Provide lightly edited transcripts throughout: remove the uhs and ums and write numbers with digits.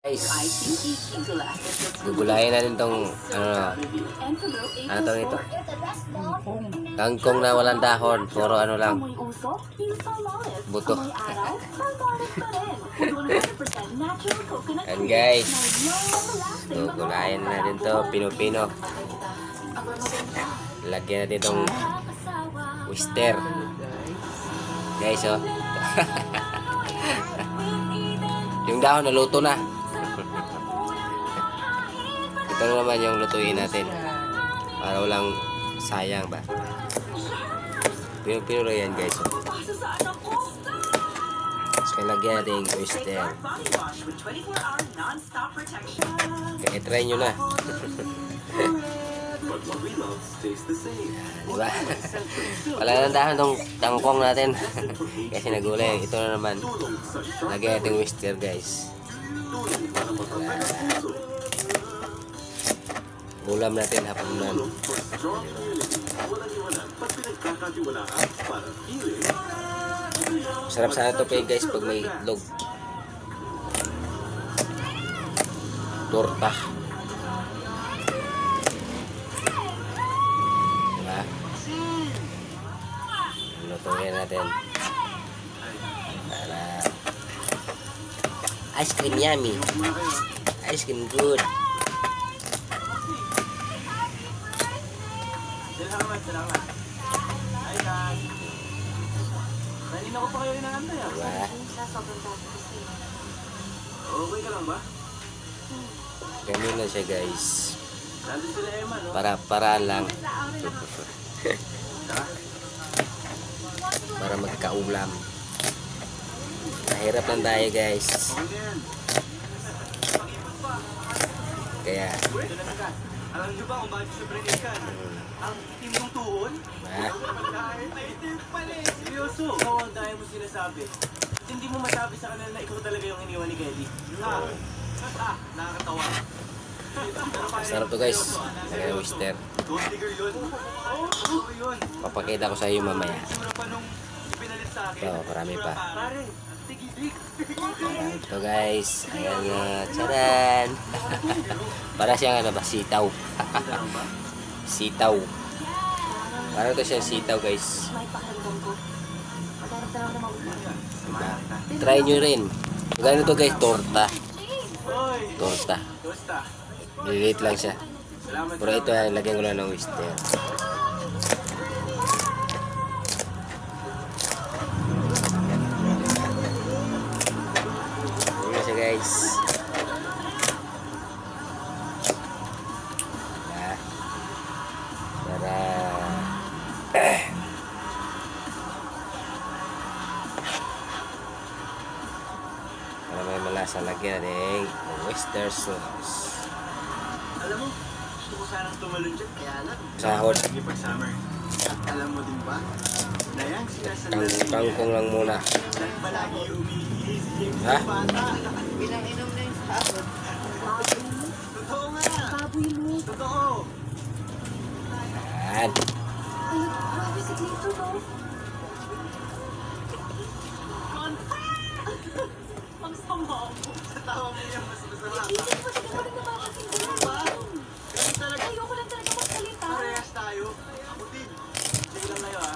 Guys, gugulayin natin tong ano to nito? Kangkong na walang dahon, puro ano lang, buto. And guys, gugulayin natin to, pino-pino. Lagyan natin tong oyster. Guys, oh. Yung dahon naluto na. Ito na naman yung lutuin natin para walang sayang ba. Pino-pino yan guys. So lagyan natin yung oyster. Kaya try nyo na. Diba? Wala nang dahon tong tangkong natin. Kasi nagulay. Ito na naman. Lagyan natin yung oyster guys. Ulam natin hapunan. Sarap sana ito pa guys pag may itlog. Torta. Diba? Lutuin natin. Para ice cream yummy. Ice cream good. Salamat. Hi guys. Kanina ko pa kayo inaantay ah. Diba? Okay ka lang ba? Ganun na siya guys. Nandun sila Emma no? Para lang. Para magkaulam. Mahirap lang tayo guys. Kaya alam niyo ba kung bakit siya bringikan? Ang itim ng tuhod? Itim pala eh. Seryoso. Ikaw ang dahil mo sinasabi. At hindi mo masabi sa kanila na ikaw talaga yung iniwan ni Kelly. Nakakatawa. sarap to guys. Lagyan ng oyster. Gold digger yun. Oo yun. Papakita ko sa iyo mamaya. Sura pa nung pinalit sa akin. Ito, marami pa. Pare, tigibig. Ito guys. Ayan nga. Tsaran. Para siyang ano ba? Sitaw. Sitaw. Para ito siyang sitaw guys. Diba? Try nyo rin. Gano'n ito guys. Torta. Torta. Lilit lang siya. Pero ito lagyan ko lang ng oyster. Ayan siya guys. Para may malasa, lagyan natin oyster sauce. Alam mo, gusto ko sanang tumalon dyan, kaya lang. Sahod. Pag-summer. Alam mo din ba? Na yan sinasabi. Kangkong lang muna. Palagi umiihi. Ha? Pinainom na yung sahod. Totoo nga. Baboy mo. Totoo. Yan. Ay, grabe si Dito, no? Ang sama mo. Sa tawa mo yan, mas masarap. Hindi mo siya rin nakakasindala. Ayoko lang talaga magsalita. Parehas tayo. Ako din. Sige lang kayo, ha?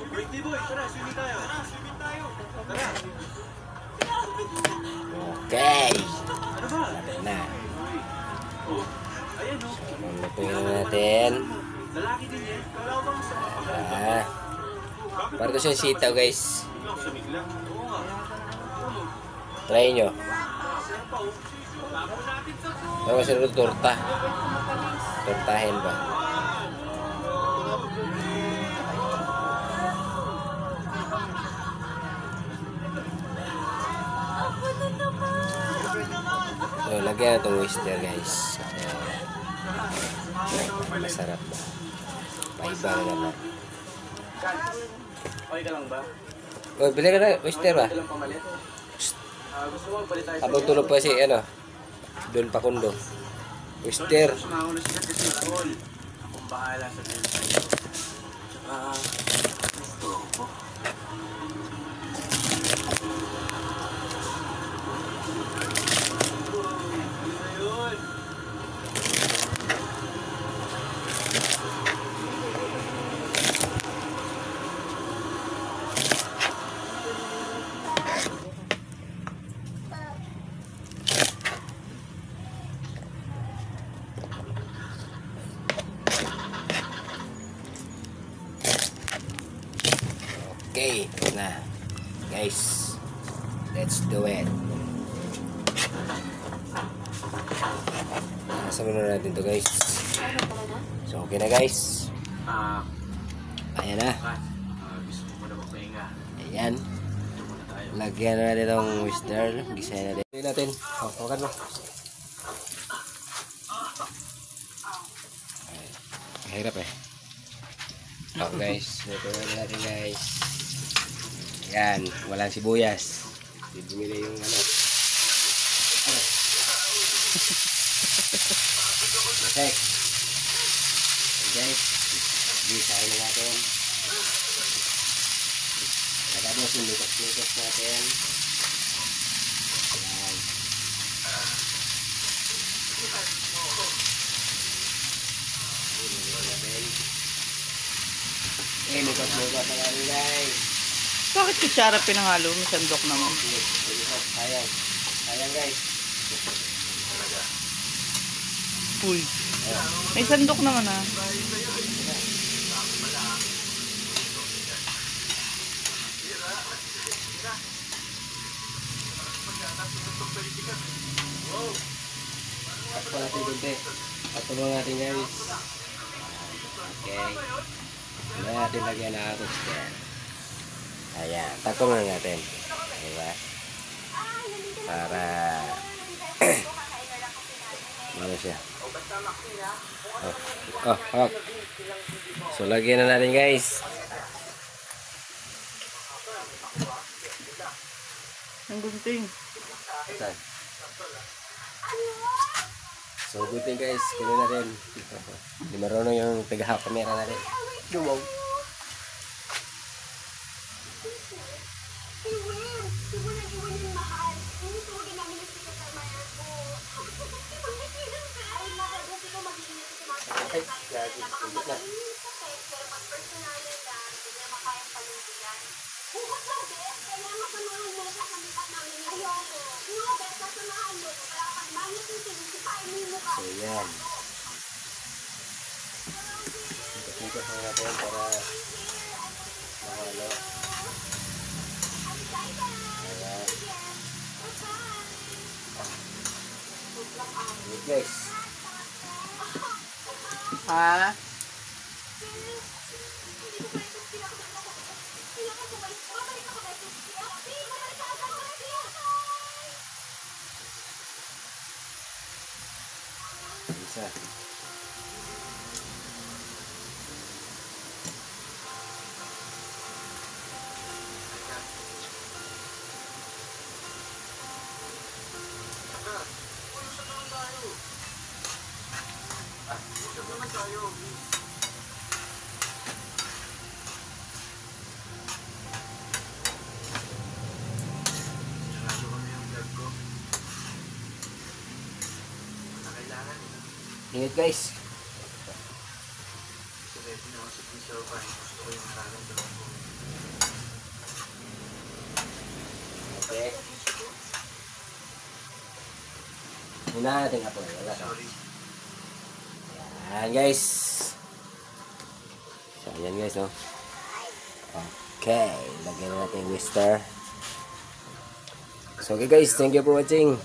Birthday boy, tara, swimming tayo. Tara. Okay. Ano ba? Lapit na. Oh, ayan o. Lutuin na natin. Lalaki din yan. Kala ko bang sa Para ito siyang sitaw guys. biglang sumigla. Oo nga. Try nyo. Sir pa o. Tapos natin sa po. Pero kasi ito torta. Tortahin ba? So, lagyan na itong oyster guys. Masarap ba? Paiba na naman. Okay ka lang ba? Oh, bili ka na oyster ba? Ito lang pamalit. Gusto mo magpalit tayo sa Habang tulog pa si ano, doon pa kundo. Oyster. Sumauna siya kasi alcohol. bahala sa girlfriend ko. Tsaka, gusto ko. Ayun. Okay, ito na. Guys, let's do it. Nasa muna natin to guys. So, okay na guys. Ayan na. Gusto mo na magpahinga. Ayan. Ito muna tayo. Lagyan na natin itong Wister. Design natin. Ito natin. Oh, hawakan mo. Ay, mahirap eh. Oh guys, ito na natin guys. Ayan, walang sibuyas. Bumili yung ano. Okay. And guys, gisahin na natin. Tapos yung lutos-lutos natin. Ayan. Lutos-lutos na natin guys. Bakit kutsara pinanghalo? May sandok naman. Sayang. Sayang guys. Uy. May sandok naman ah. Takpo natin kunti. Takpo natin guys. Okay. Hindi natin lagyan na atos dyan. Ayan. Takpo natin. Diba? Para ano siya. Oh. So lagyan na natin guys. Ang gunting. Saan? So good thing guys, kunin natin. Hindi marunong yung taga-camera natin. Dumaw. Okay, lagi. Ulit na. So yan. Ikot-ikot na natin para mahalo. Ayan. Good guys. Ha? Isa. Ingat guys. Okay. Muna natin ako. Wala ka. Ayan guys. So ayan guys no. Okay. Lagyan natin yung Wister. So okay guys. Thank you for watching.